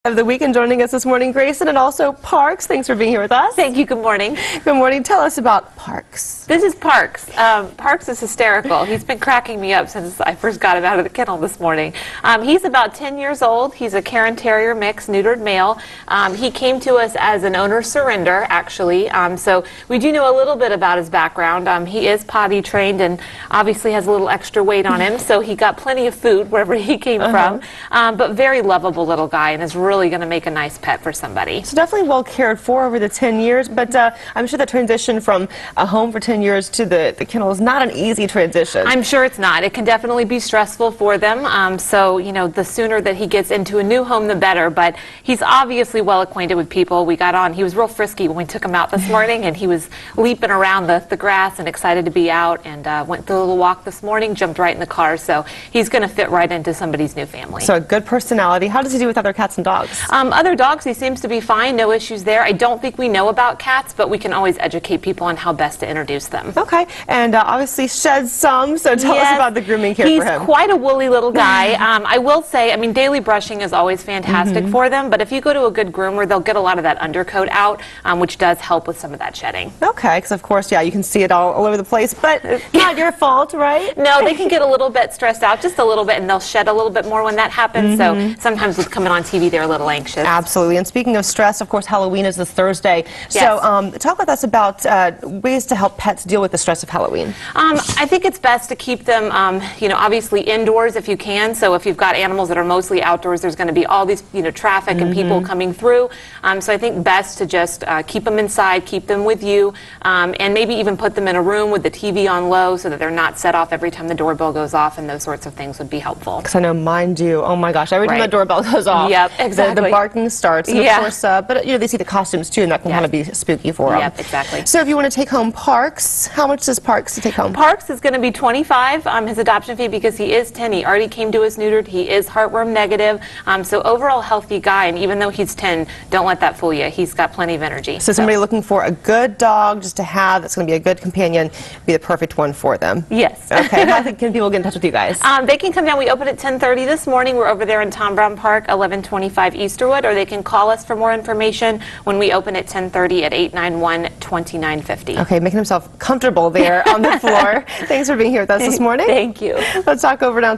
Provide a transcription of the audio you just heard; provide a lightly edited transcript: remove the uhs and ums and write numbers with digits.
Of the weekend joining us this morning, Grayson, and also Parks. Thanks for being here with us. Thank you. Good morning. Good morning. Tell us about Parks. This is Parks. Parks is hysterical. He's been cracking me up since I first got him out of the kennel this morning. He's about 10 years old. He's a Cairn Terrier mix, neutered male. He came to us as an owner surrender, actually. So we do know a little bit about his background. He is potty trained and obviously has a little extra weight on him, so he got plenty of food wherever he came from. But very lovable little guy, and is really going to make a nice pet for somebody. So definitely well cared for over the 10 years, but I'm sure the transition from a home for 10 years to the kennel is not an easy transition. I'm sure it's not. It can definitely be stressful for them. So, you know, the sooner that he gets into a new home, the better. But he's obviously well acquainted with people. We got on. He was real frisky when we took him out this morning, and he was leaping around the grass and excited to be out, and went through a little walk this morning, jumped right in the car. So he's going to fit right into somebody's new family. So a good personality. How does he do with other cats and dogs? Other dogs, he seems to be fine. No issues there. I don't think we know about cats, but we can always educate people on how best to introduce them. Okay, and obviously sheds some, so tell us about the grooming care for him. He's quite a woolly little guy. I will say, I mean, daily brushing is always fantastic for them, but if you go to a good groomer, they'll get a lot of that undercoat out, which does help with some of that shedding. Okay, because of course, yeah, you can see it all over the place, but not your fault, right? No, they can get a little bit stressed out, just a little bit, and they'll shed a little bit more when that happens, so sometimes with coming on TV, they're a little anxious. Absolutely, and speaking of stress, of course, Halloween is this Thursday, so talk with us about ways to help pets deal with the stress of Halloween. I think it's best to keep them, you know, obviously indoors if you can. So if you've got animals that are mostly outdoors, there's going to be all these, you know, traffic and people coming through. So I think best to just keep them inside, keep them with you, and maybe even put them in a room with the TV on low so that they're not set off every time the doorbell goes off, and those sorts of things would be helpful. Because I know mine do. Oh my gosh, every time the doorbell goes off, exactly. the barking starts. And of course, but you know, they see the costumes too, and that can kind of be spooky for them. Yep, exactly. So if you want to take home Parks, how much does Parks to take home? Parks is going to be $25, his adoption fee, because he is 10. He already came to us neutered. He is heartworm negative. So overall healthy guy, and even though he's 10, don't let that fool you. He's got plenty of energy. So somebody looking for a good dog just to have that's going to be a good companion, be the perfect one for them. Yes. Okay. How can people get in touch with you guys? They can come down. We open at 10:30 this morning. We're over there in Tom Brown Park, 1125 Easterwood, or they can call us for more information when we open at 10:30 at 891-2950. Okay, making himself comfortable there on the floor. Thanks for being here with us this morning. Thank you. Let's talk over now.